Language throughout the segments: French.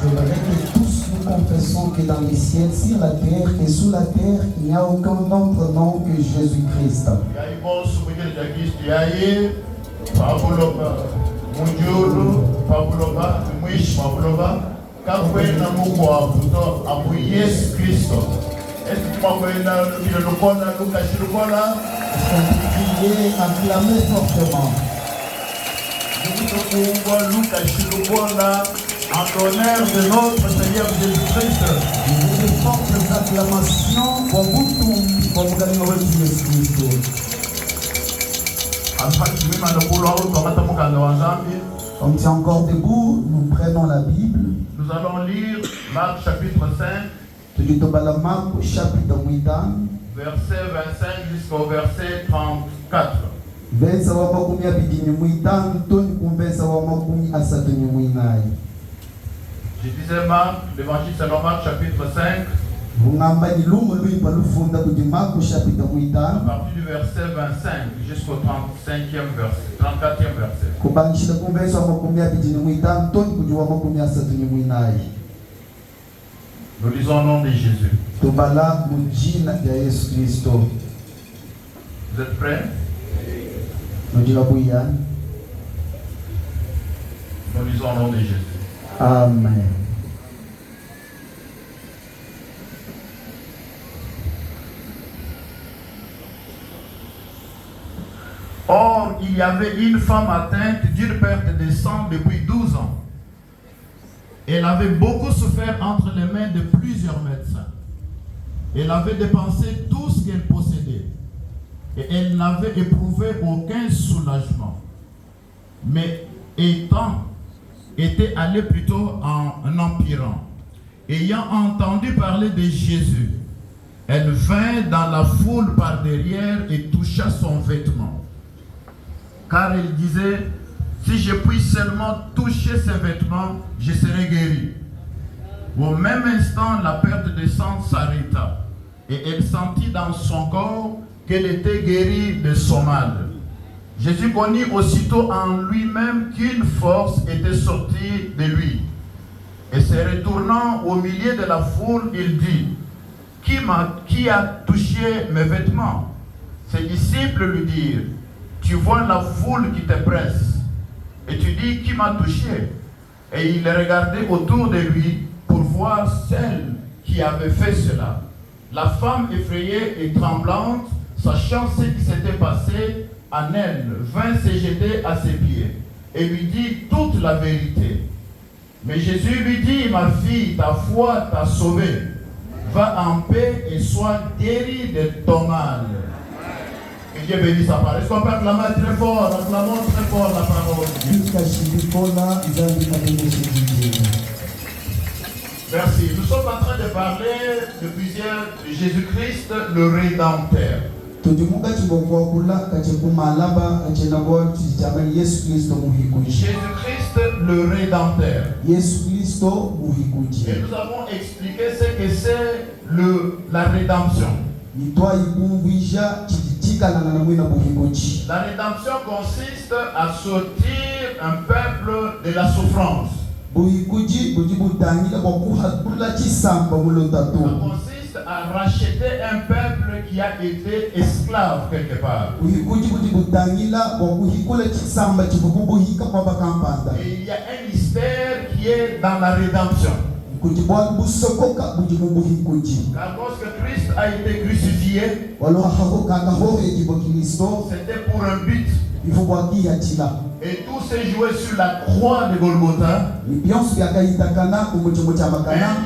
J'aimerais que tous nous confessons que dans les ciels, sur la terre et sous la terre, il n'y a aucun autre nom que Jésus-Christ. Acclamez fortement. En l'honneur de notre Seigneur Jésus-Christ. De fortes acclamations pour vous pour Jésus-Christ. Comme tu es encore debout, nous prenons la Bible. Nous allons lire Marc chapitre 5. Chapitre 8. Verset 25 jusqu'au verset 34. Je disais Marc, l'évangile selon Marc chapitre 5. À partir du verset 25 jusqu'au 35e verset, 34e verset. Nous lisons au nom de Jésus. Vous êtes prêts? Nous lisons au nom de Jésus. Amen. Or, il y avait une femme atteinte d'une perte de sang depuis 12 ans. Elle avait beaucoup souffert entre les mains de plusieurs médecins. Elle avait dépensé tout ce qu'elle possédait. Et elle n'avait éprouvé aucun soulagement. Mais était allée plutôt en empirant. Ayant entendu parler de Jésus, elle vint dans la foule par derrière et toucha son vêtement. Car elle disait, si je puis seulement toucher ses vêtements, je serai guéri. Au même instant, la perte de sang s'arrêta et elle sentit dans son corps qu'elle était guérie de son mal. Jésus connut aussitôt en lui-même qu'une force était sortie de lui. Et se retournant au milieu de la foule, il dit, qui a touché mes vêtements? Ses disciples lui dirent, tu vois la foule qui te presse, et tu dis, qui m'a touché? Et il regardait autour de lui pour voir celle qui avait fait cela. La femme effrayée et tremblante, sachant ce qui s'était passé en elle, vint se jeter à ses pieds et lui dit toute la vérité. Mais Jésus lui dit, ma fille, ta foi t'a sauvée. Va en paix et sois guérie de ton mal. Que Dieu bénisse sa parole. Est-ce qu'on peut acclamer très fort? Acclamons très fort la parole de Dieu. Merci. Nous sommes en train de parler de plusieurs de Jésus-Christ, le Rédempteur. Jésus-Christ, le Rédempteur. Et nous avons expliqué ce que c'est la rédemption. La rédemption consiste à sortir un peuple de la souffrance. Ça consiste à racheter un peuple qui a été esclave quelque part. Et il y a un mystère qui est dans la rédemption. Car lorsque Christ a été crucifié, c'était pour un but. Et tout s'est joué sur la croix de Golgotha. Un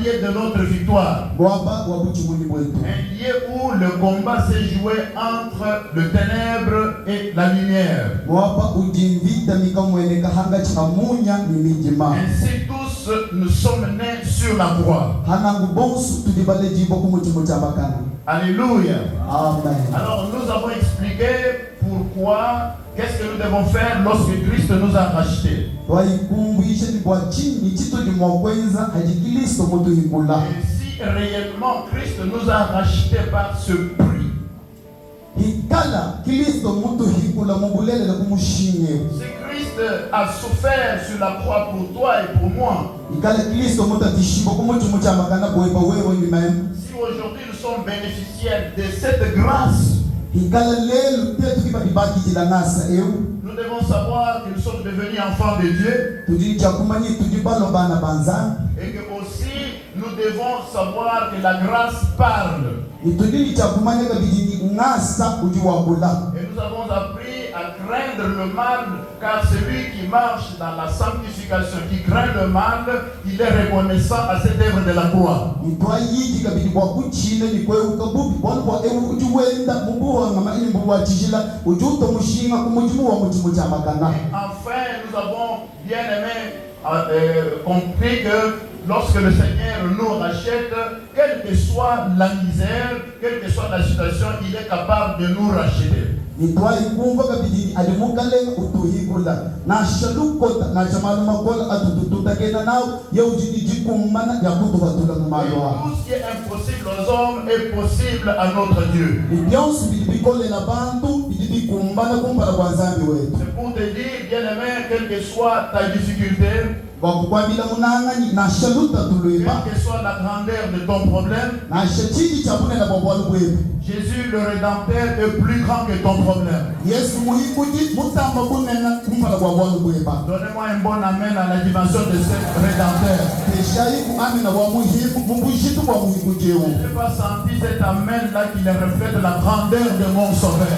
lieu de notre victoire. Un lieu où le combat s'est joué entre le ténèbre et la lumière. Ainsi tous nous sommes nés sur la croix. Alléluia. Amen. Alors nous avons expliqué pourquoi, qu'est-ce que nous devons faire lorsque Christ nous a rachetés. Et si réellement Christ nous a rachetés par ce prix, si Christ a souffert sur la croix pour toi et pour moi, si aujourd'hui nous sommes bénéficiaires de cette grâce, nous devons savoir que nous sommes devenus enfants de Dieu et que aussi nous devons savoir que la grâce parle. Et nous avons appris à craindre le mal, car celui qui marche dans la sanctification, qui craint le mal, il est reconnaissant à cette œuvre de la croix. Enfin, nous avons bien aimé compris que lorsque le Seigneur nous rachète, quelle que soit la misère, quelle que soit la situation, il est capable de nous racheter. Et tout ce qui est impossible aux hommes est possible à notre Dieu. C'est pour te dire, bien-aimé, quelle que soit ta difficulté, quelle que soit la grandeur de ton problème, Jésus le Rédempteur est plus grand que ton problème. Donnez-moi un bon amen à la dimension de ce Rédempteur. Je n'ai pas senti cet amen là qui reflète la grandeur de mon Sauveur.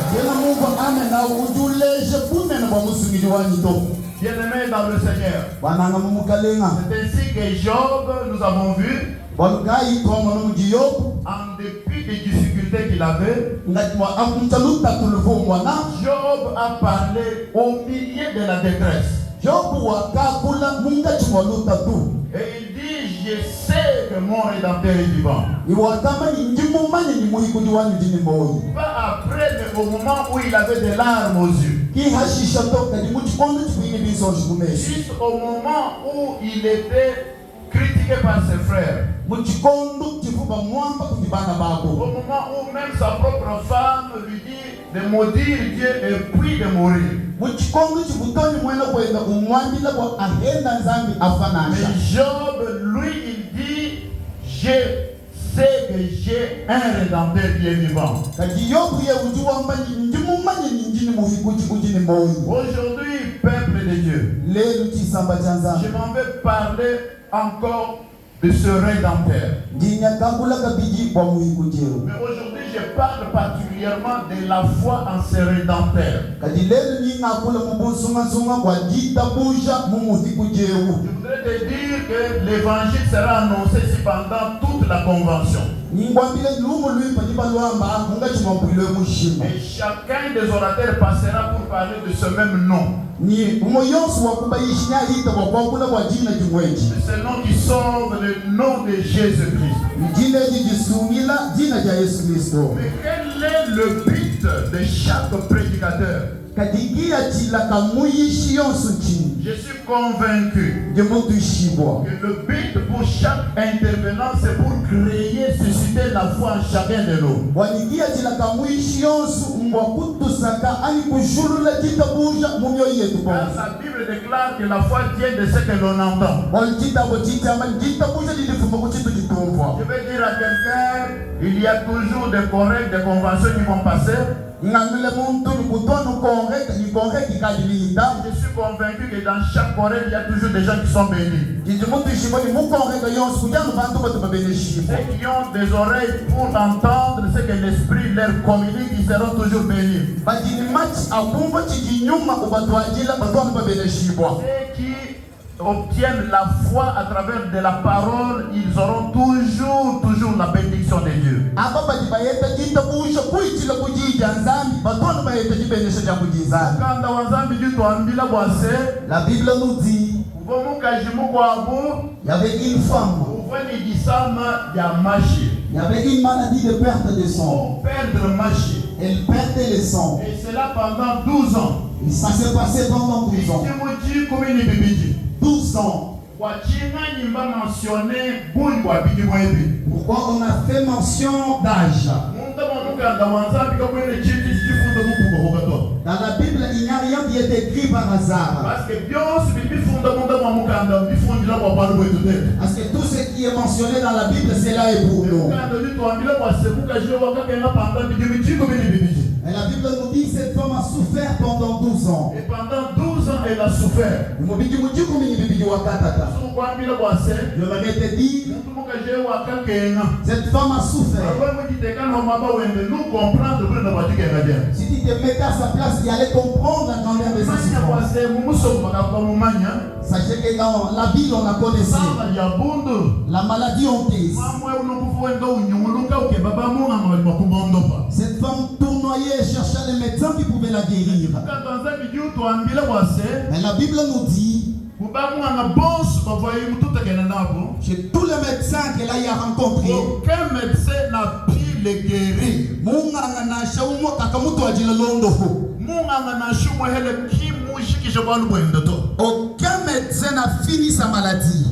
Bien-aimé dans le Seigneur, c'est ainsi que Job, nous avons vu, en dépit des difficultés qu'il avait, Job a parlé au milieu de la détresse. Et il dit, je sais que mon Rédempteur est vivant. Pas après, mais au moment où il avait des larmes aux yeux. Juste au moment où il était critiqué par ses frères. Au moment où même sa propre femme lui dit de maudire Dieu et puis de mourir. Mais Job, lui, il dit, je sais que j'ai un Rédempteur qui est vivant. Aujourd'hui, peuple de Dieu, je m'en vais parler encore de ce Rédempteur. Mais aujourd'hui, je parle particulièrement de la foi en ce Rédempteur. Je voudrais te dire que l'évangile sera annoncé pendant toute la convention. Et chacun des orateurs passera pour parler de ce même nom. Ce nom qui sauve, le nom de Jésus-Christ. Mais quel est le but de chaque prédicateur? Je suis convaincu que le but pour chaque intervenant, c'est pour créer, susciter la foi en chacun de nous. Car la Bible déclare que la foi vient de ce que l'on entend. Je vais dire à quelqu'un, il y a toujours des corrects, des conventions qui vont passer. Je suis convaincu que dans chaque chorale, il y a toujours des gens qui sont bénis. Ceux qui ont des oreilles pour entendre ce que l'Esprit leur communique, ils seront toujours bénis. Ceux qui obtiennent la foi à travers de la parole, ils auront toujours la bénédiction de Dieu. La Bible nous dit, il y avait une femme, il y avait une maladie de perte de sang. Elle perdait le sang. Et cela pendant 12 ans. Et ça s'est passé pendant 12 ans. 12 ans. Pourquoi on a fait mention d'âge? Dans la Bible, il n'y a rien qui qui est écrit par hasard. Parce que tout ce qui est mentionné dans la Bible, cela est pour nous. Et la Bible nous dit que cette femme a souffert pendant 12 ans. Et pendant 12 ans, elle a souffert. Je m'avais te dire, cette femme a souffert. Si tu te mettais à sa place, tu allais comprendre la grandeur de sa souffrance. Sachez que dans la Bible, on la connaissait. La maladie honteuse. Cette femme tournoyait et cherchait les médecins qui pouvaient la guérir. Mais la Bible nous dit, chez tous les médecins qu'elle a rencontrés, aucun médecin n'a pu les guérir. Aucun médecin n'a fini sa maladie.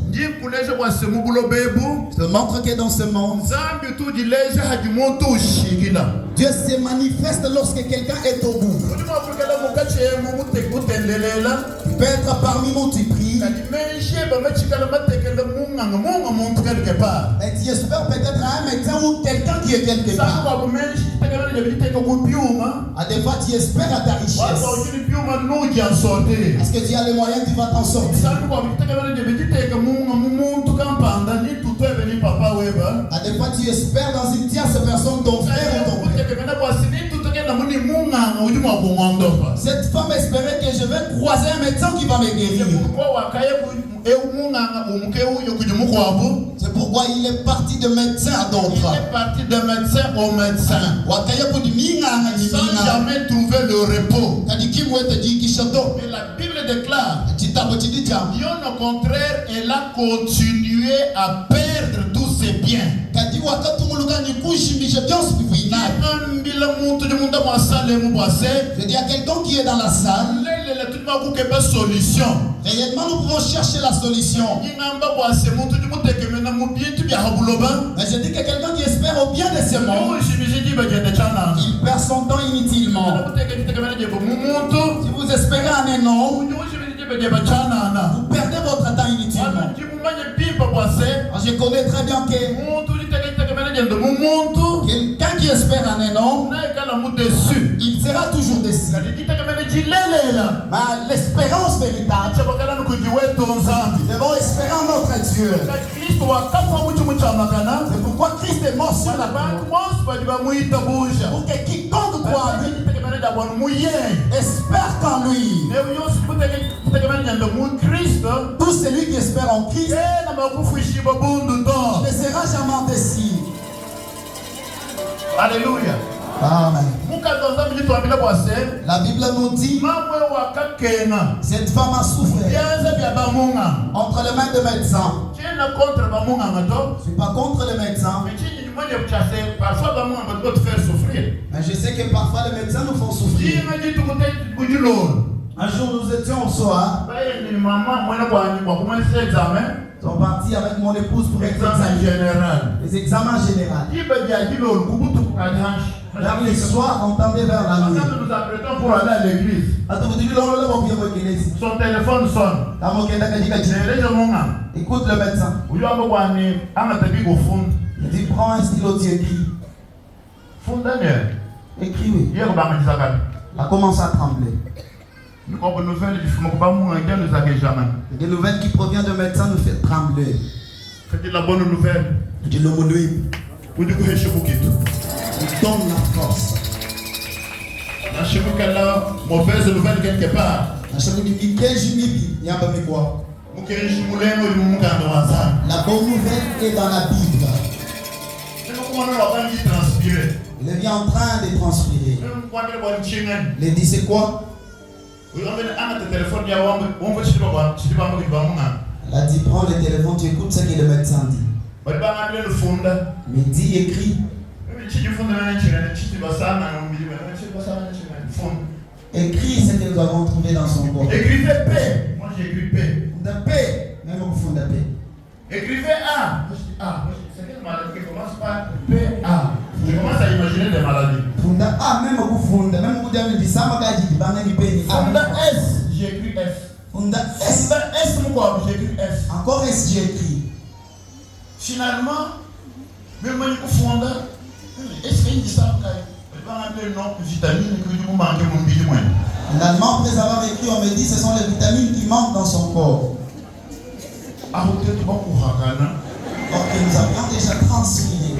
Ça montre que dans ce monde, Dieu se manifeste lorsque quelqu'un est au bout. Tu peux être parmi nous, tu pries. Et tu espères peut-être à un médecin ou quelqu'un qui est quelque part. À des fois, tu espères à ta richesse. Est-ce que tu as les moyens, tu vas t'en sortir? À des fois, tu espères dans une tierce personne, ton frère ou ton père. Cette femme espérait que je vais croiser un médecin qui va me guérir. C'est pourquoi il est parti de médecin à d'autres. Il est parti de médecin au médecin. Sans jamais trouver le repos. Mais la Bible déclare, bien au contraire, elle a continué à perdre tous ses biens. Je dis à quelqu'un qui est dans la salle, réellement nous pouvons chercher la solution. Mais je dis que quelqu'un qui espère au bien de ce monde, il perd son temps inutilement. Si vous espérez en un homme, vous perdez votre temps inutilement. Je connais très bien que quelqu'un qui espère en un homme, il sera toujours déçu. Mais l'espérance véritable, nous devons espérer en notre Dieu. C'est pourquoi Christ est mort sur la croix. Pour que quiconque croit en lui espère qu'en lui. Tout celui qui espère en Christ ne sera jamais déçu. Alléluia. Amen. La Bible nous dit, cette femme a souffert entre les mains de médecins. Je ne suis pas contre les médecins. Mais je sais que parfois les médecins nous font souffrir. Un jour nous étions au soir. Ils sont partis avec mon épouse pour les examens généraux. Vers les soirs, on tendait vers la nuit. Nous nous apprêtons pour aller à l'église. Son téléphone sonne. Écoute le médecin. Il dit, prends un stylo, tu écris. Écris, oui. Il a commencé à trembler. Des nouvelles qui proviennent de médecins nous fait trembler. C'est la bonne nouvelle. Il donne la force. Mauvaise nouvelle quelque part. La bonne nouvelle est dans la Bible. Il est bien en train de transpirer. Il dit c'est quoi? Elle a dit prends le téléphone, tu écoutes ce que le médecin dit. Mais dis, écris. Écris ce que nous avons trouvé dans son corps. Écrivez paix. Moi j'ai écrit paix. De paix. Même au fond de la paix. Écrivez A. C'est quelle maladie qui commence par PA? Je commence à imaginer des maladies. Funda A, même au fond. Même au bout d'un dit ça, ma gars dit, Funda S. J'ai écrit F. Funda S. S, pourquoi j'ai écrit F. Encore S, j'ai écrit. Finalement, même quand il faut fonder, est-ce qu'il dit ça? Il va appeler le nom vitamine que vous mangez mon billet. Finalement, après avoir écrit, on me dit ce sont les vitamines qui manquent dans son corps. Donc nous avions déjà transféré.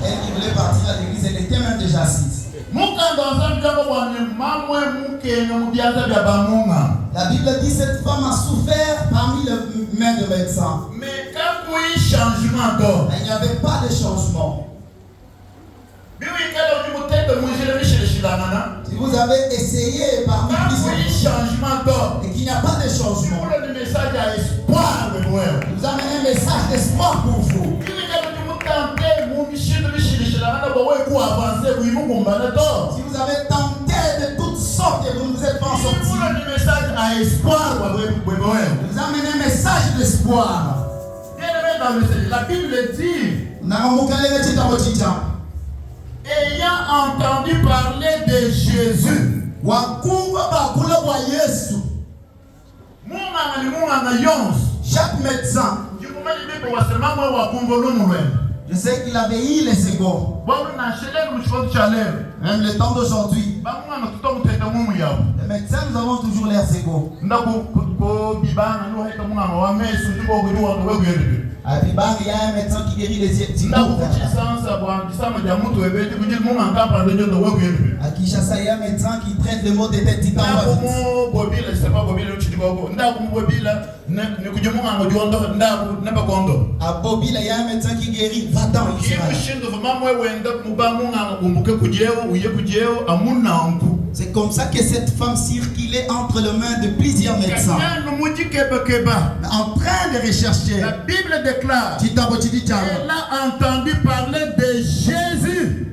Elle qui voulait partir à l'église, elle était même déjà assise. La Bible dit cette femme a souffert parmi les mains de médecins. Mais quand il y a changement d'or, il n'y avait pas de changement. Si vous avez essayé parmi changement d'or et qu'il n'y a pas de changement, le message à espoir de vous avez un message d'espoir pour vous. Si vous avez tenté de toutes sortes et vous ne vous êtes pas sortis, le message à espoir, vous amenez un message d'espoir. La Bible dit, ayant entendu parler de Jésus, chaque médecin, je sais qu'il avait eu les secondes. Même le temps d'aujourd'hui, les médecins, nous avons toujours l'air secondes. À Bibang, il y a un médecin qui guérit les yeux. À Kinshasa, il y a un médecin qui traite les maux de tête. À Bobila, il y a un médecin qui guérit. Va-t'en. C'est comme ça que cette femme circulait entre les mains de plusieurs médecins. En train de rechercher. La Bible déclare qu'elle a entendu parler de Jésus.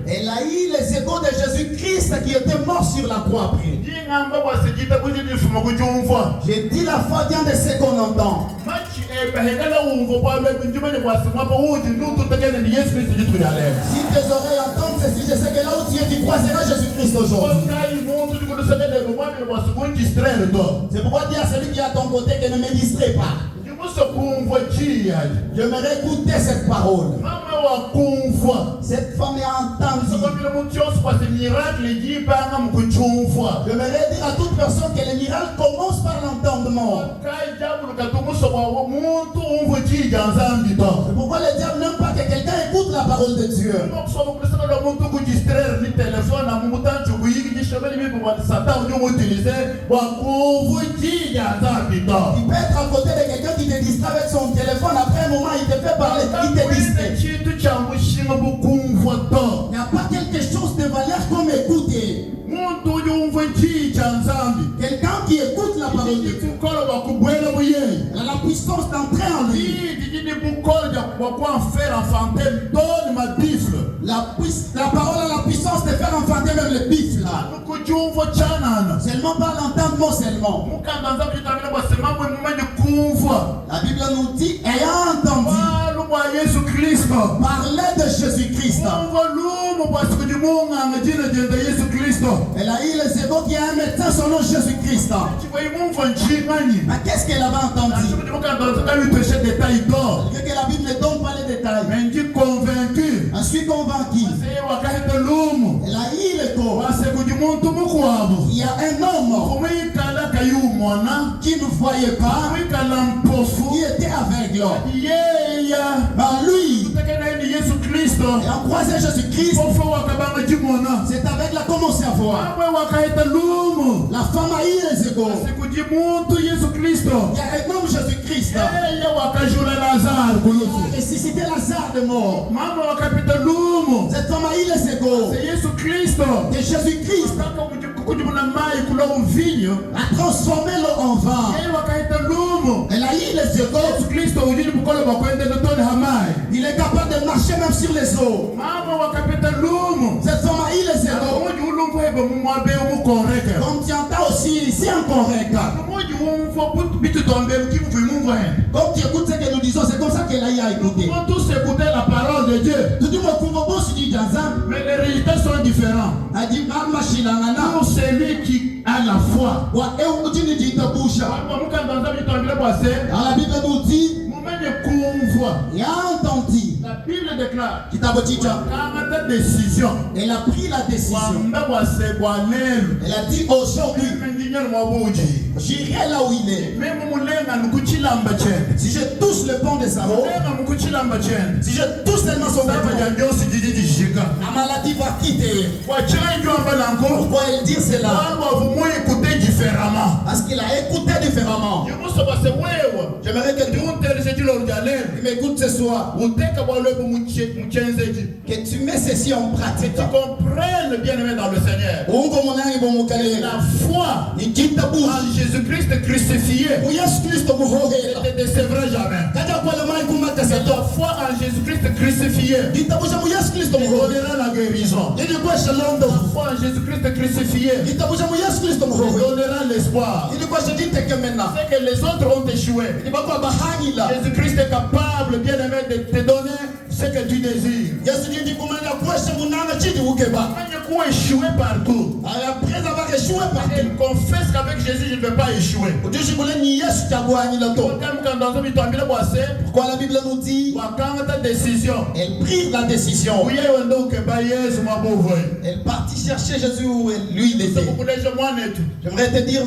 Elle a eu les échos de Jésus-Christ qui était mort sur la croix après. J'ai dit la foi vient de ce qu'on entend. Si tes oreilles entendent ceci, je sais que là où tu es, tu croiseras Jésus-Christ aujourd'hui. C'est pourquoi dire à celui qui est à ton côté que ne me distrait pas. J'aimerais écouter cette parole. Cette femme est entendue. J'aimerais dire à toute personne que les miracles commencent par l'entendement. C'est pourquoi le diable n'aime pas que quelqu'un écoute la parole de Dieu. Il peut être à côté de quelqu'un qui te distrait avec son téléphone. Après un moment, il te fait parler, il te distrait. Il n'y a pas quelque chose de valeur comme écouter. Quelqu'un qui écoute la parole de Dieu, elle a la puissance d'entrer en lui. La parole a la puissance de faire enfanter même le bifle. Seulement par l'entendement seulement. La Bible nous dit, ayant entendu parler de Jésus-Christ. Elle a eu les échos qui a un médecin son nom Jésus-Christ. Mais qu'est-ce qu'elle avait entendu? Que la Bible ne donne pas les détails. Je suis convaincu. Elle a eu l'écho. Il y a un homme qui ne voyait pas, qui était aveugle. Mais lui, et en croisant Jésus-Christ, c'est avec la commencé à voir. La femme a eu les échos. Il y a un homme Jésus-Christ. Il a ressuscité Lazare de mort. Cette femme a eu les échos. Et Jésus-Christ a transformé l'eau en vin. Elle a eu les échos. Il est capable de marcher même sur les eaux. Cette femme a eu les échos. Comme tu entends aussi ici en correct. Comme tu écoutes ce que nous disons, c'est comme ça qu'elle a écouté. Nous pouvons tous écouter la parole de Dieu. Mais les résultats sont différents. Pour celui qui a la foi. Dans la Bible nous dit, il a entendu. La Bible déclare. Décision. Elle a pris la décision. Elle a dit aujourd'hui, j'irai là où il est. Si je touche le pont de sa robe, si je touche tellement son vêtement, la maladie va quitter. Pourquoi elle dit cela? Parce qu'il a écouté différemment. J'aimerais que tu m'écoutes ce soir. Que tu mets ceci en pratique. Tu comprennes, bien-aimé dans le Seigneur. La foi en Jésus-Christ crucifié ne te décevra jamais. C'est ta foi en Jésus-Christ crucifié qui donnera la guérison. Ta foi en Jésus-Christ crucifié donnera l'espoir. C'est que les autres ont échoué. Jésus-Christ est capable, bien-aimé, de te donner ce que tu désires. Quand tu échoué partout, après avoir échoué partout, elle confesse qu'avec Jésus je ne vais pas échouer. Pourquoi la Bible nous dit elle prit la décision. Elle partit chercher Jésus où lui il était. J'aimerais te dire,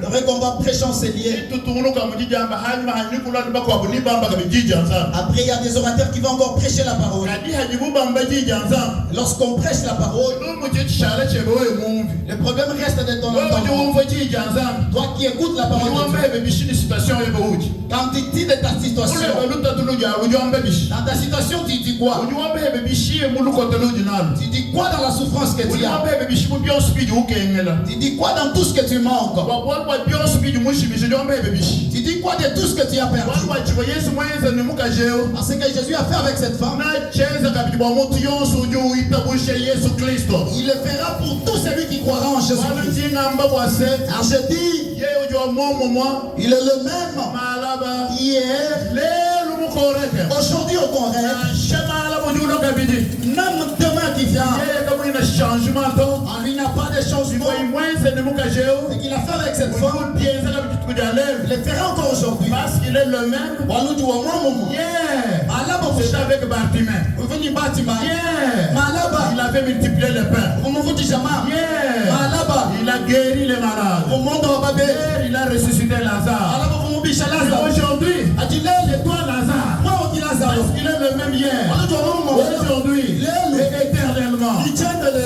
vrai qu'on va prêcher en ces lieux. Après il y a des orateurs qui vont encore prêcher la parole. Lorsqu'on prêche la parole, le problème reste de ton entendement. Toi qui écoutes la parole de Dieu, quand tu dis de ta situation, dans ta situation tu dis quoi? Tu dis quoi dans la souffrance que tu as? Tu dis quoi dans tout ce que tu manques? Tu dis quoi de tout ce que tu as perdu? Parce que Jésus a fait avec cette femme, il le fera pour tous celui qui croira en Jésus-Christ. Alors je dis, il est le même hier, aujourd'hui au Corée, même demain qui vient. En lui n'a pas de changement. Ce qu'il a fait avec cette femme, il le fera encore aujourd'hui. Parce qu'il est le même. C'est avec Bartimée. Il avait multiplié les pains. Il a guéri les malades. Il a ressuscité Lazare. Aujourd'hui, c'est toi Lazare. Parce qu'il est le même hier, aujourd'hui et éternellement.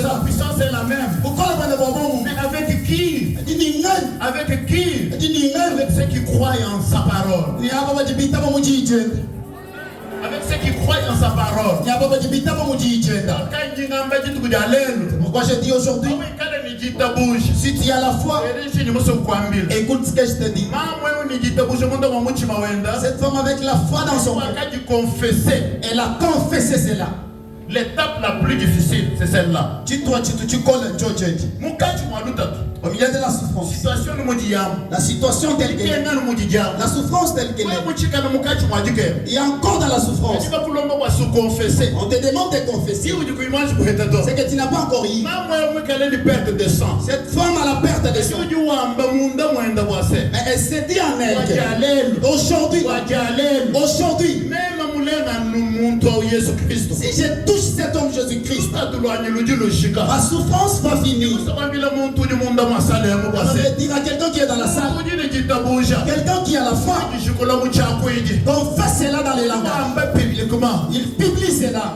Sa puissance est la même. Mais avec qui? Avec qui? Avec ceux qui croient en sa parole. Avec ceux qui croient en sa parole. Pourquoi je dis aujourd'hui, si tu as la foi, écoute ce que je te dis. Cette femme avec la foi dans son cœur, elle a confessé cela. L'étape la plus difficile, c'est celle-là. Tu colles un George. Au milieu de la souffrance. La situation telle qu'elle est. La souffrance telle qu'elle est. Et encore dans la souffrance. On te demande de confesser. C'est que tu n'as pas encore eu. Cette femme a la perte de sang. Mais elle s'est dit en elle. Aujourd'hui. Si je touche cet homme Jésus-Christ, ma souffrance va finir. Je vais dire à quelqu'un qui est dans la salle, quelqu'un qui a la foi, confesse cela dans les langages. Il publie cela.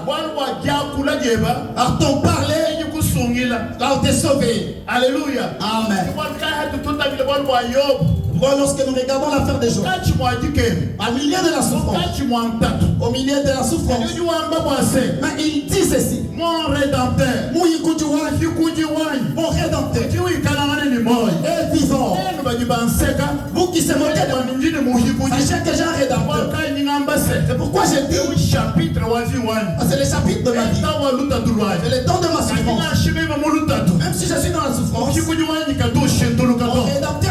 Alors ton parler, alors t'es sauvé. Alléluia. Amen. Lorsque nous regardons l'affaire des jours, au milieu de la souffrance, au milieu de la souffrance, mais il dit ceci: mon rédempteur, mon rédempteur est vivant. Vous qui se moquez de moi, sachez que j'ai un rédempteur. C'est pourquoi j'ai dit, c'est le chapitre de ma vie, c'est le temps de ma souffrance. Même si je suis dans la souffrance, mon rédempteur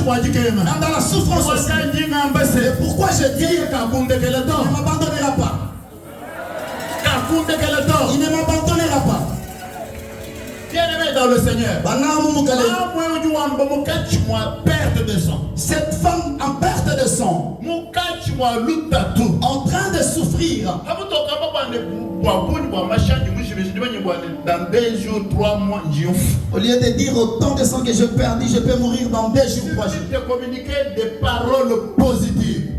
Même dans la souffrance aussi. Et pourquoi je dis il ne m'abandonnera pas. Il ne m'abandonnera pas. Bien-aimé dans le Seigneur, perte de sang. Cette femme en perte de sang, en train de souffrir, dans 2 jours, 3 mois, au lieu de dire autant de sang que je perdis, je peux mourir dans 2 jours, 3 jours. Je te communiquer des paroles positives.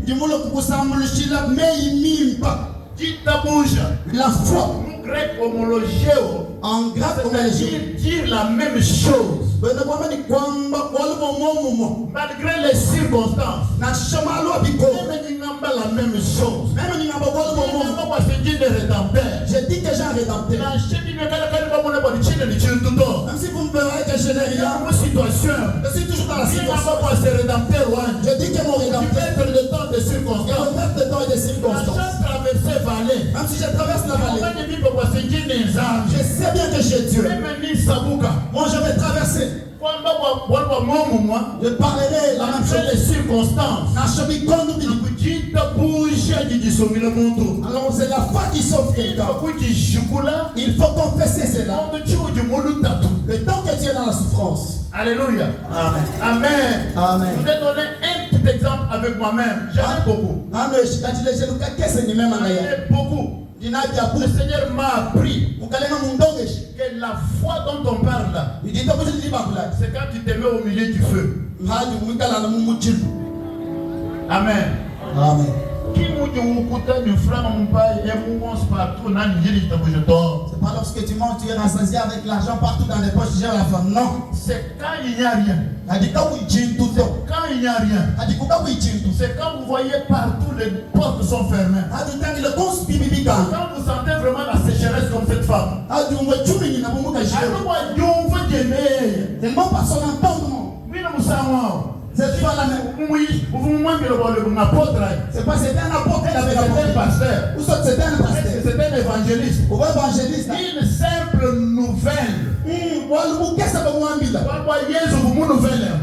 La foi grec homologé en grec homologé dire la même chose malgré les circonstances. Même la même chose. Je dis que j'ai un rédempteur. Même si vous me verrez que je n'ai rien, je suis toujours dans la situation. Je dis que mon rédempteur peut le temps de circonstances. Il de temps et de circonstances. Même si je traverse la vallée, je sais bien que j'ai Dieu. Moi je vais traverser. Je parlerai la même chose. Les circonstances. Alors c'est la foi qui sauve quelqu'un. Il faut confesser cela. Le temps que tu es dans la souffrance. Alléluia. Amen. Amen. Amen. Je vais donner un petit exemple avec moi-même. J'aime beaucoup. J'aime beaucoup. Le Seigneur m'a appris que la foi dont on parle là, c'est quand tu te mets au milieu du feu. Amen. Amen. C'est pas lorsque tu manges, tu es rassasié avec l'argent partout dans les poches, tu gères la femme. Non. C'est quand il n'y a rien. Quand il n'y a rien. C'est quand vous voyez partout les portes sont fermées. Quand vous sentez vraiment la sécheresse comme cette femme. Tellement par son entendement. Cette fois-là même. C'est pas c'était un apôtre qui avait un pasteur. Ou c'était un pasteur. C'était un évangéliste. Ou un évangéliste. Une simple nouvelle.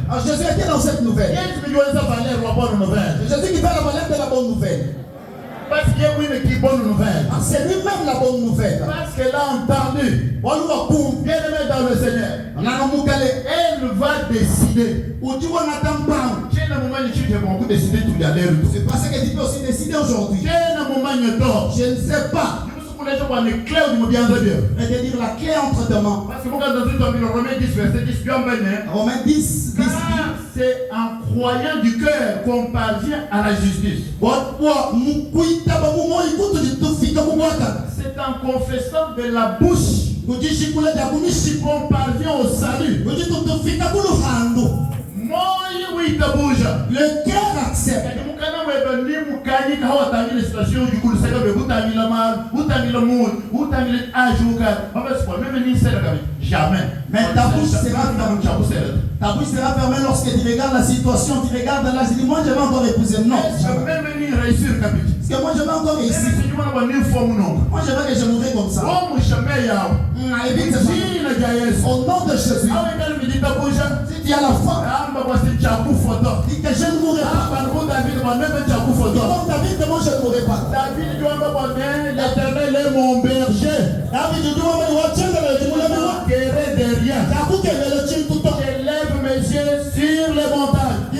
Alors Jésus était dans cette nouvelle. Jésus qui fait la valeur de la bonne nouvelle. Parce qu'il y a une bonne nouvelle. C'est lui-même la bonne nouvelle. Parce qu'elle a entendu. Bien aimé dans le Seigneur. Elle va décider. C'est parce que tu peux aussi décider aujourd'hui. Je ne sais pas. Mais de dire la clé entre tes mains. Parce que dans Romains 10, verset 10, Romains 10, c'est en croyant du cœur qu'on parvient à la justice. C'est en confessant de la bouche qu'on parvient au salut. Le cœur accepte. Jamais. Mais ta bouche sera fermée. Ta bouche sera fermée lorsque tu regardes la situation, tu regardes là, tu dis moi je vais encore épouser. Non. Je vais même réussir, capitaine. Parce que moi je vais encore réussir. Moi je veux que je mourrai comme ça. Au nom de Jésus. Si tu as la foi, dis que je ne mourrai pas. Comme David, moi je ne mourrai pas. L'Éternel est mon berger. Je lève mes yeux sur les montagnes. Où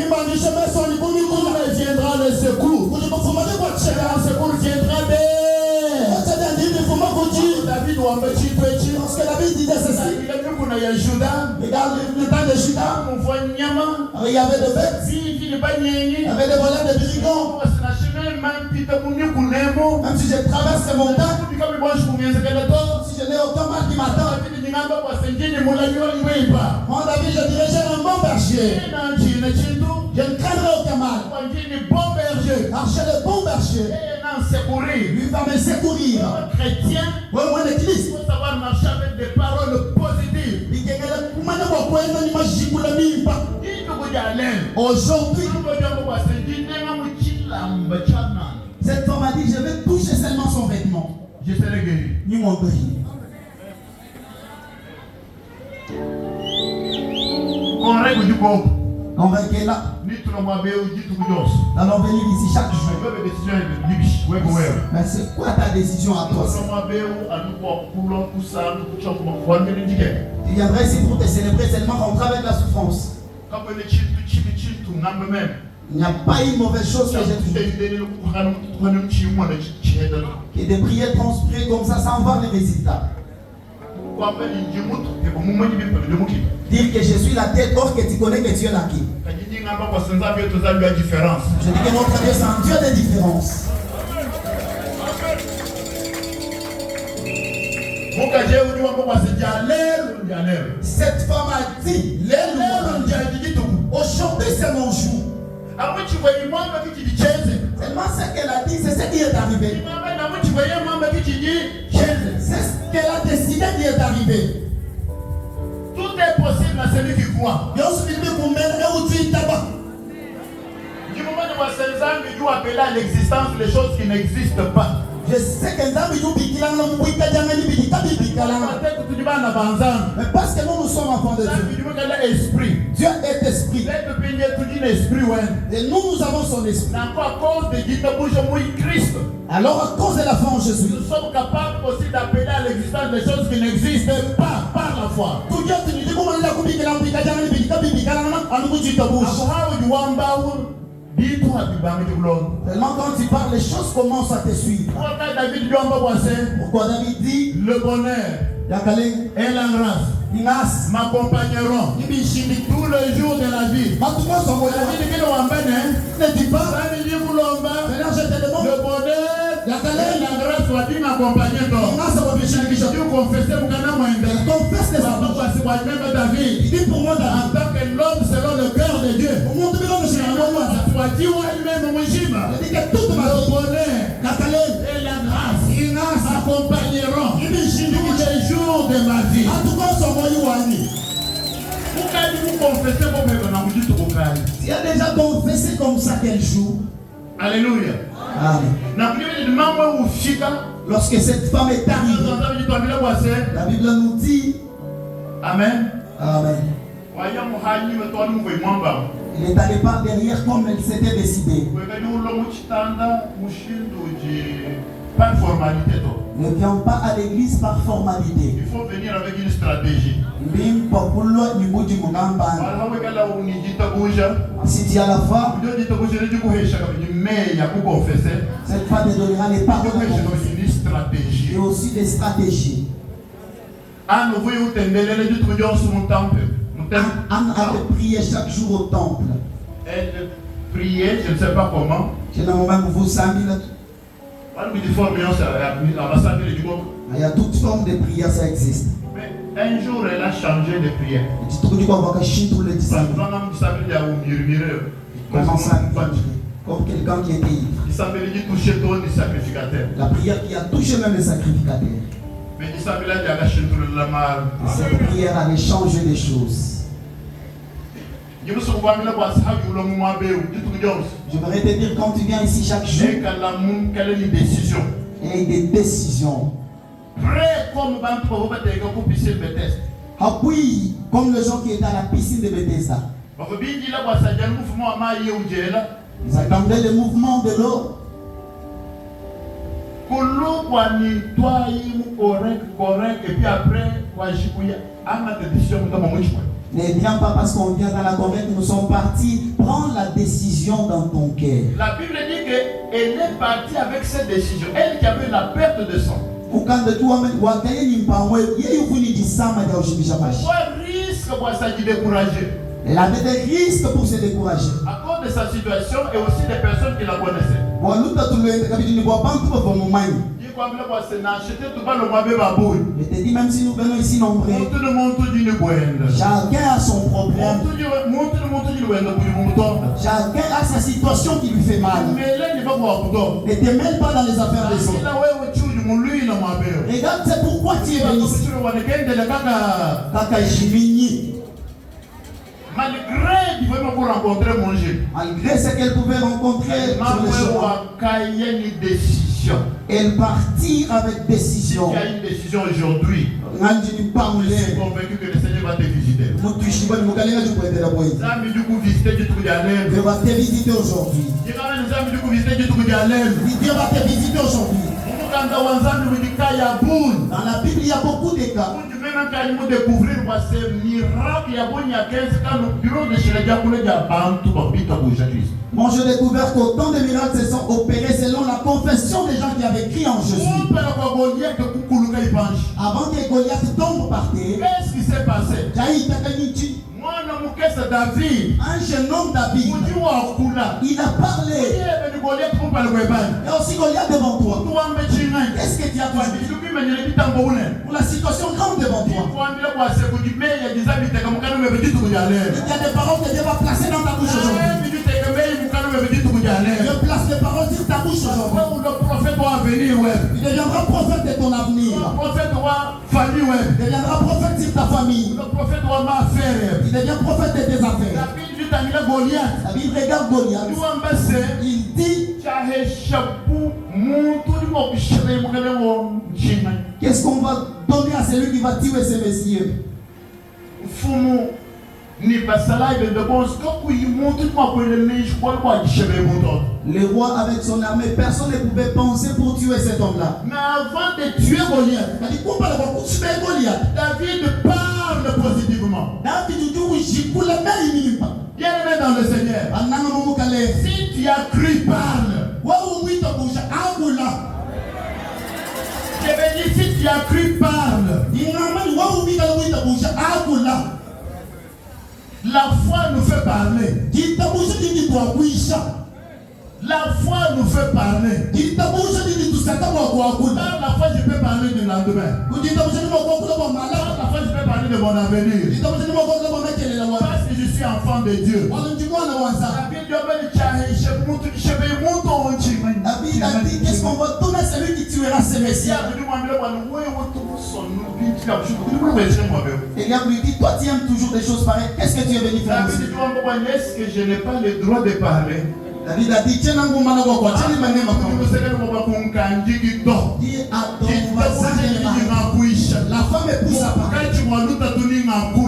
viendra le secours? Le secours viendra David parce que David disait ceci. Regarde le temps de Judas. Il y avait des bêtes. Il y avait des voleurs de brigands. Même si je traverse ces montagnes, si je n'ai aucun mal qui m'attend, moi David je dirais j'ai un bon berger. Je ne craindrai aucun mal. Marcher le bon berger. Lui va me secourir. Chrétien, moi l'église. Il faut savoir marcher avec des paroles positives. Aujourd'hui, cette femme a dit je vais toucher seulement son vêtement. Je serai guéri. Ni mon guéri. On règle du corps. Convainquez-la. Allons venir ici chaque jour. Mais c'est quoi ta décision à toi? Tu viendrais ici pour te célébrer seulement rentrer avec la souffrance. Il n'y a pas une mauvaise chose que j'ai fait. Et des prières transpirées comme ça sans voir les résultats. Dire que je suis la tête, or que tu connais que tu es la qui. Je dis que notre Dieu c'est un Dieu de différence. Cette femme a dit, aujourd'hui c'est mon jour. Seulement ce qu'elle a dit, c'est ce qui est arrivé. C'est ce qu'elle a décidé qui est arrivé. Tout est possible à celui qui croit. Du moment où tu appelles à l'existence les choses qui n'existent pas. Je sais que mais parce que nous sommes enfants de Dieu. Dieu est esprit. Et nous avons son esprit. Alors à cause de la foi en Jésus, nous sommes capables aussi d'appeler à l'existence des choses qui n'existent pas par la foi. Tellement quand tu parles, les choses commencent à te suivre. Pourquoi David dit le bonheur et la grâce m'accompagneront tous les jours de la vie. Ne dis pas, le bonheur et la grâce soit-il m'accompagner. Confesse les enfants. David, il dit pour moi, en tant que l'homme selon le cœur de Dieu, le bonheur et la grâce m'accompagneront tous les jours de ma vie. Tu as déjà confessé comme ça quel jour? Alléluia. Amen. Lorsque cette femme est arrivée, la Bible nous dit Amen. Amen. Il est allé par derrière comme elle s'était décidée. Par formalité. Ne viens pas à l'église par formalité. Il faut venir avec une stratégie. Si tu as la foi, cette foi te donnera les paroles et aussi des stratégies. Anne avait prié chaque jour au temple. Elle priait, je ne sais pas comment. Il y a toutes formes de prière, ça existe. Mais un jour, elle a changé de prière. Comme quelqu'un qui était ivre. La prière qui a touché même les sacrificateurs. Cette prière avait changé les choses. J'aimerais te dire quand tu viens ici chaque jour, il y a des décisions. Appuie comme les gens qui étaient à la piscine de Bethesda. Ils attendaient le mouvement de l'eau. Et puis après, ne viens pas parce qu'on vient dans la correcte, nous sommes partis. Prends la décision dans ton cœur. La Bible dit qu'elle est partie avec cette décision. Elle qui avait la perte de sang. Pourquoi risque pour se décourager? Elle avait des risques pour se décourager. À cause de sa situation et aussi des personnes qui la connaissaient. Je te dis, même si nous venons ici nombreux, chacun a son problème. Chacun a sa situation qui lui fait mal. Ne te mêle pas dans les affaires des autres. Regarde, c'est pourquoi tu es venu ici. Malgré ce qu'elle pouvait rencontrer, il y a une décision. décision. Et partir avec décision. Si tu as une décision aujourd'hui, je suis convaincu que le Seigneur va te visiter. Dieu va te visiter aujourd'hui. Dieu va te visiter aujourd'hui. Dans la Bible, il y a beaucoup de cas. Moi, je découvert qu'autant de miracles se sont opérés selon la confession des gens qui avaient crié en Jésus. Avant que Goliath tombe par terre, qu'est-ce qui s'est passé? Un jeune homme David, il a parlé. Il y a aussi Goliath devant toi. Qu'est-ce que tu as fait? La situation grande devant toi. Il y a des paroles que Dieu va placer dans ta bouche aujourd'hui. Je place les paroles sur ta bouche aujourd'hui. Le prophète doit venir, il deviendra prophète de ton avenir. Le prophèet doit famille, il deviendra prophète sur ta famille. Le prophète doit ma affaire. Il devient prophète de tes affaires. La Bible regarde Goliath. Il dit qu'est-ce qu'on va donner à celui qui va tuer ces messieurs? Le roi avec son armée, personne ne pouvait penser pour tuer cet homme-là. Mais avant de tuer Goliath, David parle positivement. Bien-aimé dans le Seigneur, si tu as cru, parle. Je vais dire, si tu as cru, parle. La foi nous fait parler. La foi nous fait parler. Par la foi, je peux parler du lendemain. Par la foi, je peux parler de mon avenir. Parce que je suis enfant de Dieu. David a dit qu'est-ce qu'on va donner à celui qui tuera ces messieurs. Et Eliab lui dit, toi tu aimes toujours des choses pareilles. Qu'est-ce que tu es venu faire ici? Est-ce que je n'ai pas le droit de parler? David a dit, tiens, dis à ton voisin de la femme épouse à parler. Dans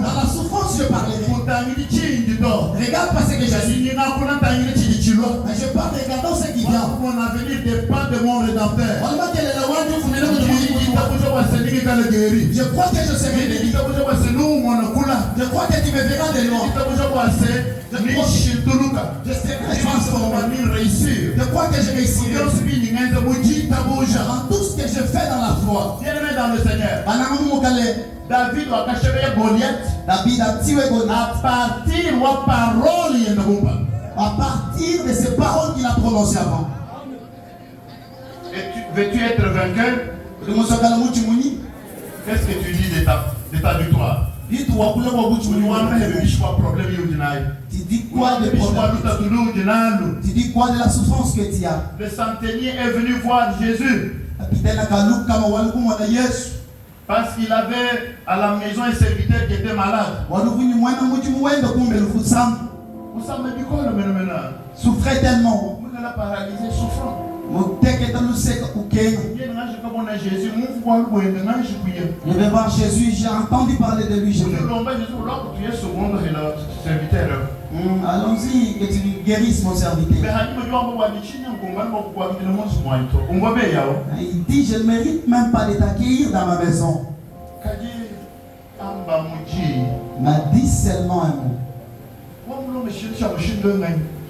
la souffrance, je parlerai. Regarde pas ce que j'ai dit. Je parle, regardons ce qui vient. Mon avenir dépend de mon rédempteur. Je crois que je serai béni. Je crois que tu me verras de loin. Je serai transformé. Je crois que je réussirai. Dans tout ce que je fais dans la foi. Bien-aimé dans le Seigneur, David a caché Goliath. David a tué Goliath à partir de ces paroles qu'il a prononcées avant. Veux-tu être vainqueur? Qu'est-ce que tu dis de ta victoire? Tu dis quoi de problème? Tu dis quoi de la souffrance que tu as? Le centenier est venu voir Jésus. Parce qu'il avait à la maison un serviteur qui était malade. Souffrait tellement. Il a paralysé, souffrant. Je vais voir Jésus, j'ai entendu parler de lui. Allons-y, que tu guérisses mon serviteur. Il dit, je ne mérite même pas de t'accueillir dans ma maison. Il m'a dit seulement un mot.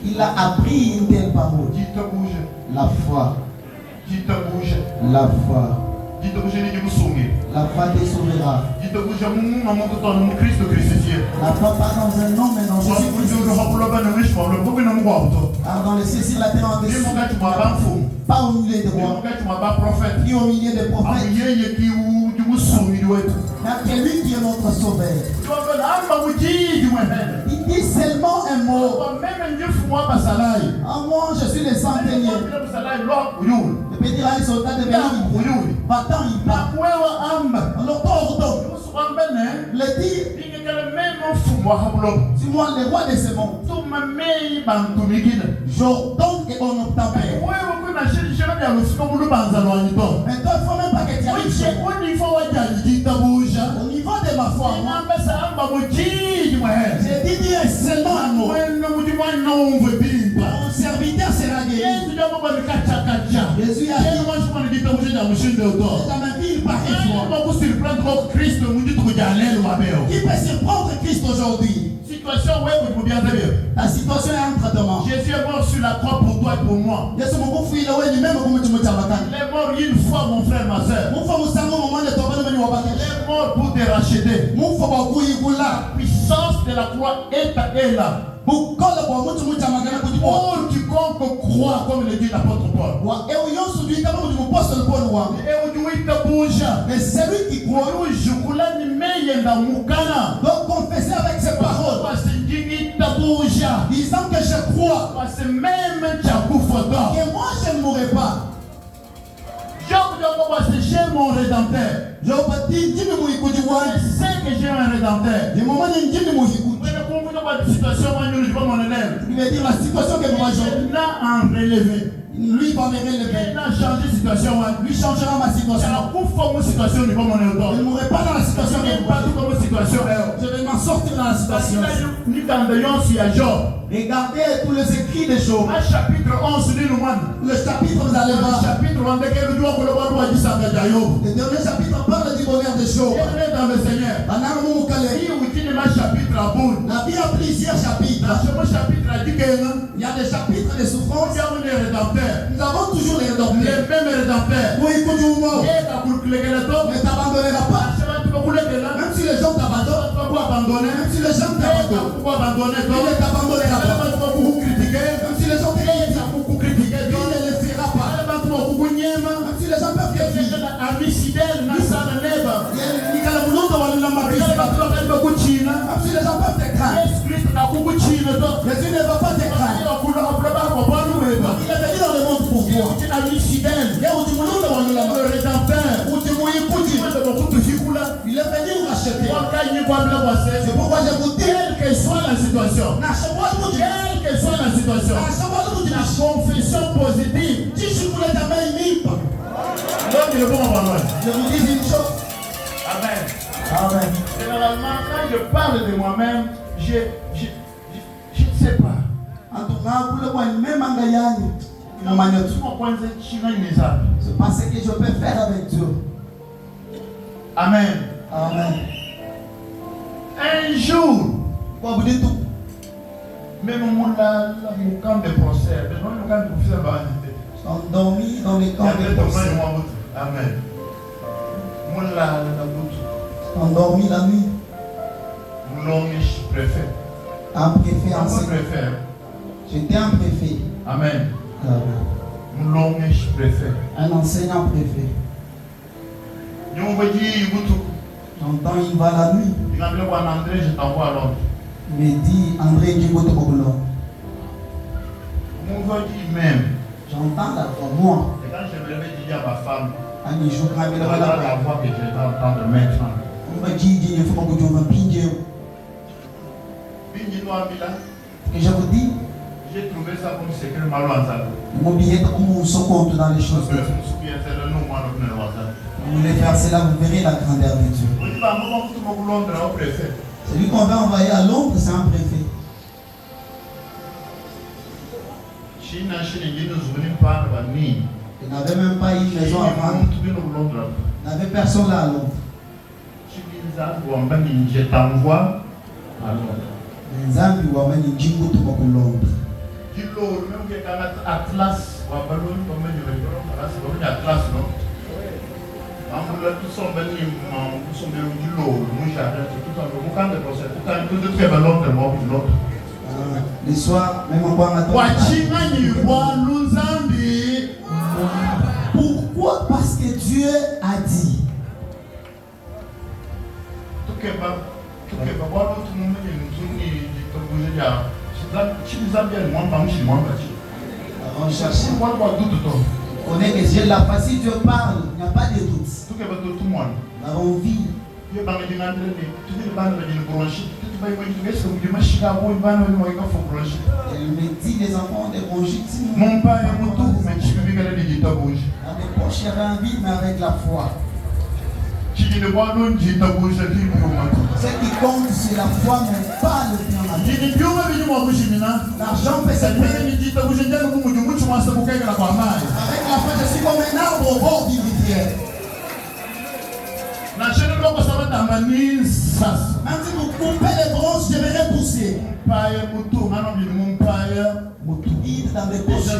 Il a appris une telle parole. La foi. La foi. La foi te sauvera. La foi pas dans un nom, mais dans Jésus-Christ. Dans le ciel, la terre en dessous. Pas au milieu de moi. Ni au milieu des prophètes. Mais lui qui est notre sauveur. Il dit seulement un mot. Moi, je suis le centenier. Je peux dire à un soldat de venir. Va-t'en, il part. Le dit, c'est moi le roi de ce monde. J'ordonne et on n'obtempère. Maintenant, il faut même pas que tu arrives chez moi. Au niveau de ma foi, j'ai dit un seulement un mot. Mon serviteur sera guéri. Jésus a dit, dans ma vie, il paraît fort. Qui peut surprendre Christ aujourd'hui? La situation est en traitement. Jésus est mort sur la croix pour toi et pour moi. Il est mort une fois, mon frère, ma soeur. Il est mort pour te racheter. La puissance de la croix est là. Pour quiconque croit, comme le dit l'apôtre Paul. Mais celui qui croit doit confesser avec ses paroles, disant que je crois que moi je ne mourrai pas. J'ai mon rédempteur. Je sais que j'ai un rédempteur. Il veut dire la situation que moi j'ai. Il l'a en relevé. Lui va me relever. Il a changé la situation. Lui changera ma situation. Je ne mourrai pas dans la situation que je vais m'en sortir dans la situation. Regardez tous les écrits des Job. Chapitre 11, le chapitre, vous allez voir. Le dernier chapitre parle du bonheur de Job. Dans le Seigneur. La Bible a plusieurs chapitres. Il y a des chapitres de souffrance. Nous avons toujours les rédempteurs. Les mêmes rédempteurs. Oui, ne t'abandonnera pas. Même si les gens t'abandonnent, même si les gens t'abandonnent, il ne t'abandonnera pas. Même si les gens t'abandonnent, il ne le fera pas. Même si les gens peuvent te fuir. Même si les gens peuvent te craindre. Jésus ne va pas te craindre. Il est venu dans le monde pour toi. Il est venu nous racheter. C'est pourquoi je vous dis, quelle que soit la situation, la confession positive. Je vous dis une chose. Amen. Amen. Généralement, quand je parle de moi-même, je ne sais pas. C'est pas ce que je peux faire avec Dieu. Amen. Amen. Un jour, même mon camp de procès, endormi dans les camps de procès. Amen. Endormi la nuit. Un préfet enseignant. J'étais un préfet. Amen. Un enseignant préfet. J'entends, il va la nuit. Il me dit, André, j'entends la voix, moi. Et quand je me réveille, je dis à ma femme, Un jour, quand il voilà la voix que je vais entendre maintenant. on m'a dit, il faut que tu me pinges. Et je vous dis, J'ai trouvé ça comme secret malo en salle. mon billet, comme on se compte dans les choses de Dieu. Vous voulez faire cela, vous verrez la grandeur de Dieu. Celui qu'on va envoyer à Londres, c'est un préfet. Il n'avait même pas une maison à vendre. Il n'avait personne là à Londres. Je t'envoie à Londres. Nzambi wamani njingu tuko ku Londres. Atlas, Le soir, même encore en attendant. Pourquoi? Parce que Dieu a dit. On cherche. On est que Dieu l'a pas. Si Dieu parle, il n'y a pas de doute. Nous avons vu. Elle me dit les enfants ont des bronchites. Mon père est poche, il y avait un vide, mais avec la foi. Ce qui compte, c'est la foi, mais pas le bien. L'argent fait cette paix. Avec la foi, je suis comme un arbre au bord du rivière. Même si vous coupez les branches, je vais repousser. Vide dans les poches.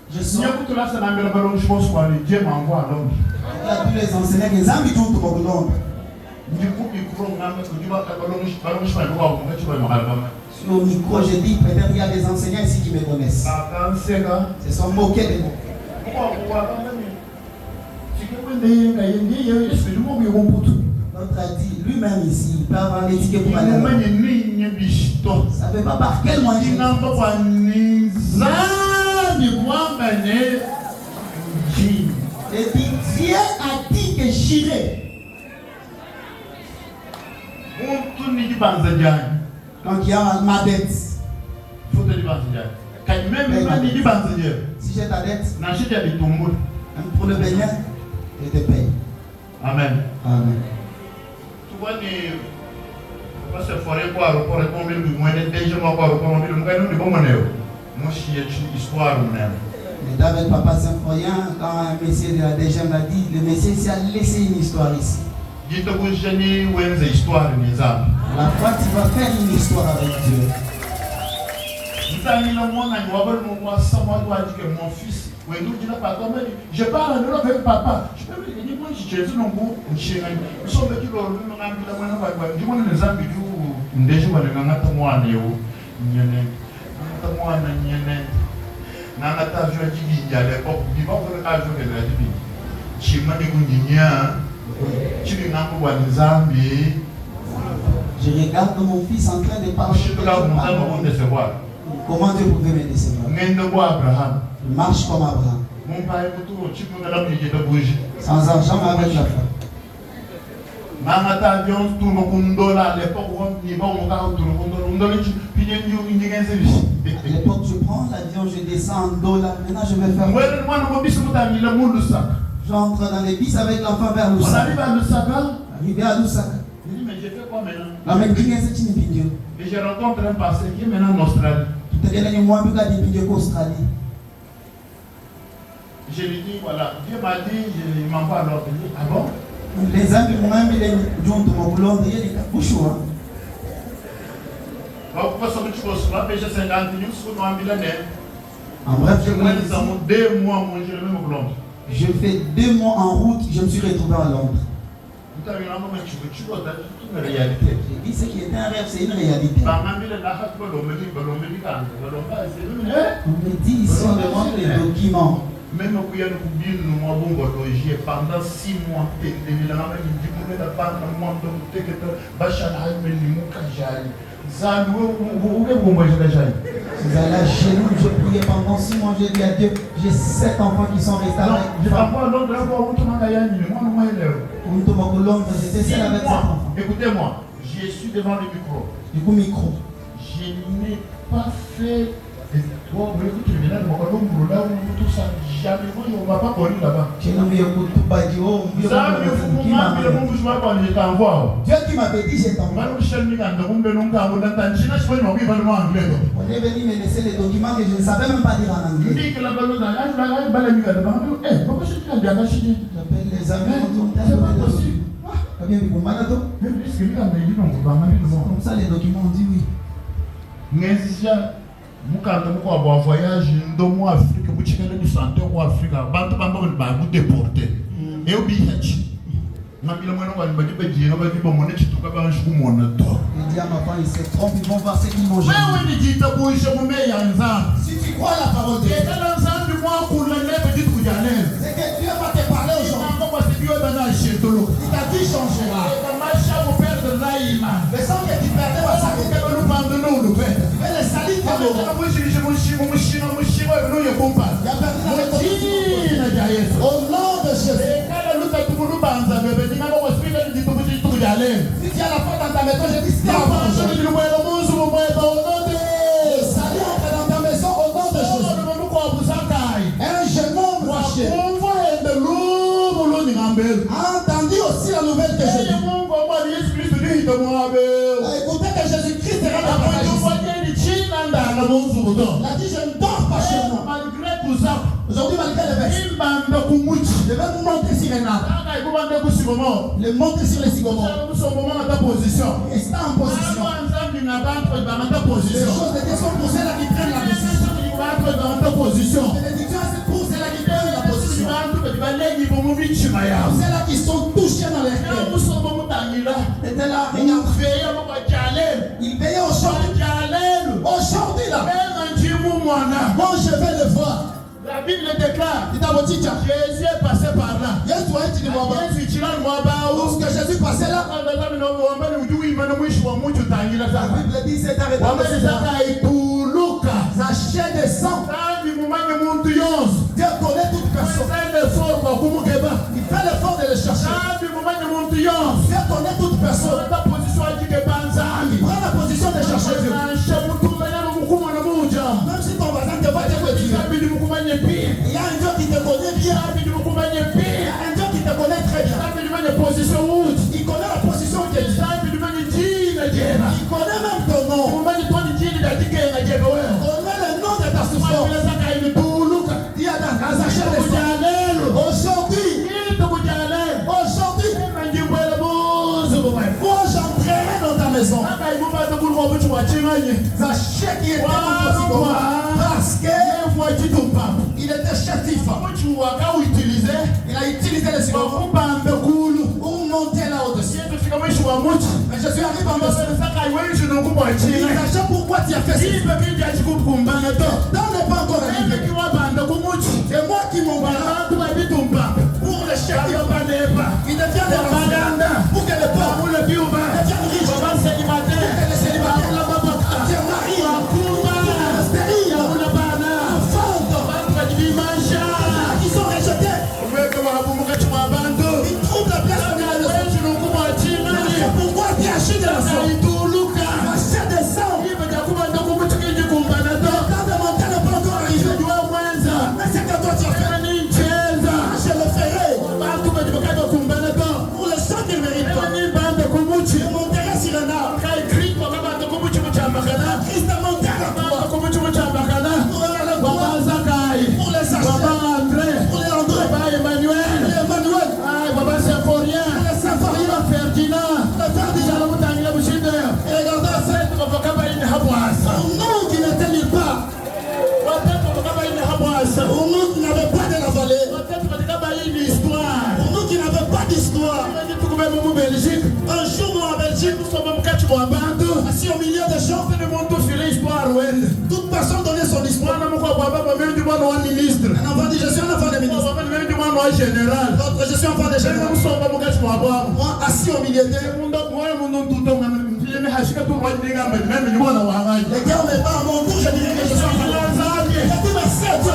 Je sens. Il y a tous les enseignants qui ont mis tout au monde. Sur le micro, je dis, peut-être qu'il y a des enseignants ici qui me connaissent. Ils sont moqués de moi. L'autre a dit, lui-même ici, il peut avoir les tickets pour aller. Ça ne fait pas par quel moyen. Et puis Dieu a dit que j'irai. Donc il y a ma dette. Si j'ai ta dette, même pour le baigner, je te paye. Amen. Amen. Tu vois, parce que forêt quoi, aéroport, David Papa Symphorien, quand un messieur de la DGM l'a dit, le messieur ici a laissé une histoire ici. La foi, tu vas faire une histoire avec Dieu. Mon fils, je parle avec papa. Je peux lui dire, moi, je suis je regarde mon fils en train de parler. Comment Dieu pouvait me décevoir? Il marche comme Abraham. Sans argent, mais avec la foi. À l'époque, je prends l'avion, je descends en dollars. Maintenant, je vais faire. J'entre dans les bis avec l'enfant vers Lusaka. Arrivé à Lusaka. La même qui est cette vidéo. Et je rencontre un pasteur qui est maintenant en Australie. Je lui dis, voilà, Dieu m'a dit, il m'envoie alors. Ah bon? Les amis m'ont même dit, ils ont dit, en bref, je fais 2 mois en route, je me suis retrouvé à Londres. J'ai dit ce qui était un rêve, c'est une réalité. On me dit ici, on demande les documents. Même pendant 6 mois, je priais pendant 6 mois, j'ai dit à Dieu, j'ai 7 enfants qui sont restés avec. Écoutez-moi, je suis devant le micro. Du coup, micro. Je n'ai pas fait. On ne va pas connu là-bas. Dieu qui m'avait dit, je t'envoie. On est venu me laisser les documents que je ne savais même pas dire en anglais. J'appelle les amis, comme ça les documents ont dit oui. Mukanda mukwa voyage ndomo Afrique buchikele ni santé ko Africa bantu bamba ba bu déporter et OBH ngabila mwana wa mbadi baji ngabadi bomone chituka ba nshuku mona to il dit à ma femme, ils se trompent, ils vont voir ce qu'ils mangent. Si tu crois la parole de Dieu, c'est que Dieu va te parler aujourd'hui. Il t'a dit changera. Le sang que tu perdais va s'arrêter. Mais le salut t'as au nom de Jésus. Si tu as la foi dans ta maison, je dis si tu as la foi salut entre dans ta maison au nom de Jésus. Il a dit, je ne dors pas chez moi. Malgré tout ça, Aujourd'hui, malgré les vestes, je vais monter sur les nappes. Le monter sur les sycomores. Et c'est en position. Les choses de Dieu sont pour ceux-là qui prennent la décision. Les bénédictions, c'est pour ceux-là qui prennent la position. Ceux-là qui sont touchés dans les cœurs. Étaient là, ils payent aujourd'hui. Aujourd'hui, là. Moi, je vais le voir. La Bible déclare, Jésus est passé par là. Lorsque Jésus passait là, la Bible dit c'est arrêté de sa chair de sang. Dieu connaît toute personne. Il fait l'effort de le chercher. Dieu connaît toute personne. Il prend la position de chercher Dieu. Même si ton voisin te voit te dire, il y a un Dieu qui te connaît bien. Il y a un Dieu qui te connaît très bien. Il connaît la position que tu as. Il connaît même ton nom. Il connaît le nom de ta souffrance. Il y a dans sa chair de sang. Moi j'entrerai dans ta maison. Sa chair qui était dans ton parce qu'il était chétif. Il a utilisé les sycomores pour monter là au-dessus. Mais je suis arrivé en dessous. Il sachant pourquoi tu as fait ça. Dans n'est pas encore arrivé. C'est moi qui m'envoie pour le chef. Il devient des pour que les pauvres deviennent riches. Pour que les célibataires deviennent mariés. Stériles. Qui sont rejetés. Ils trouvent la place de la maison. Pourquoi tu as acheté de la sang? Acheté de sang. Le temps de monter n'est pas encore arrivé. Mais c'est que toi tu as fait. Je le ferai. Pour le sang qu'il ne mérite pas. Je monterai sur un arbre. Christ montera quoi? Pour le bois. Pour les acheter. Pour les André. Pour Emmanuel. Pour les Symphorien. Ferdinand. Et regardez ça. Son nom qui n'était nulle part. Pour nous qui n'avait pas de la vallée. Pour nous qui n'avait pas d'histoire. Un jour nous en Belgique, assis au milieu des gens, toute personne donnait son histoire. Un enfant dit je suis un enfant de ministre. L'autre je suis un enfant de général. Moi assis au milieu d'eux. Les gars on n'est pas à mon tour, je dirais que je suis un enfant. Il a dit merci à Dieu.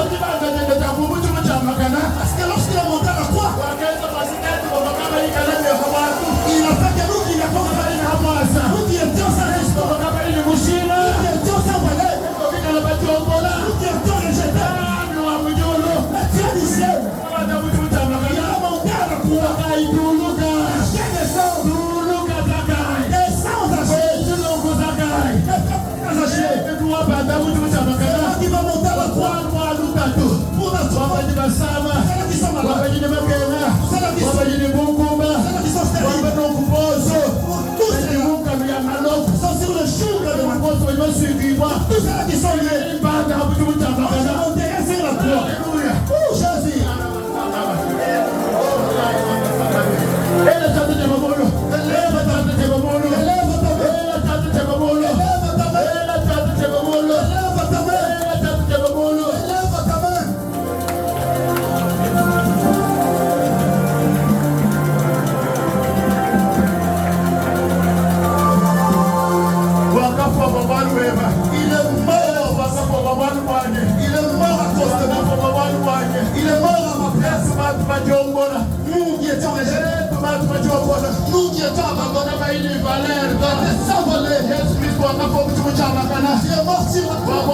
Parce que lorsqu'il a monté à la croix, il a fait que nous qui l'avons fait. Nous qui étions sans histoire. Nous qui étions sans valeur. Nous qui étions rejetés. Mais Dieu du ciel, il a monté à la croix. Acheté des sangs. Des sangs achés. Des achés. C'est qui va monter à la croix. Pour notre foi. C'est là qui sont malades. C'est là qui sont stériles. Sont sur le jour de ma cause. Tous ceux qui sont liés. Je monterai sur la croix. Oh Jésus. Nous qui étions rejetés, nous qui étions abandonnés, sans voler, Dieu est mort sur la croix.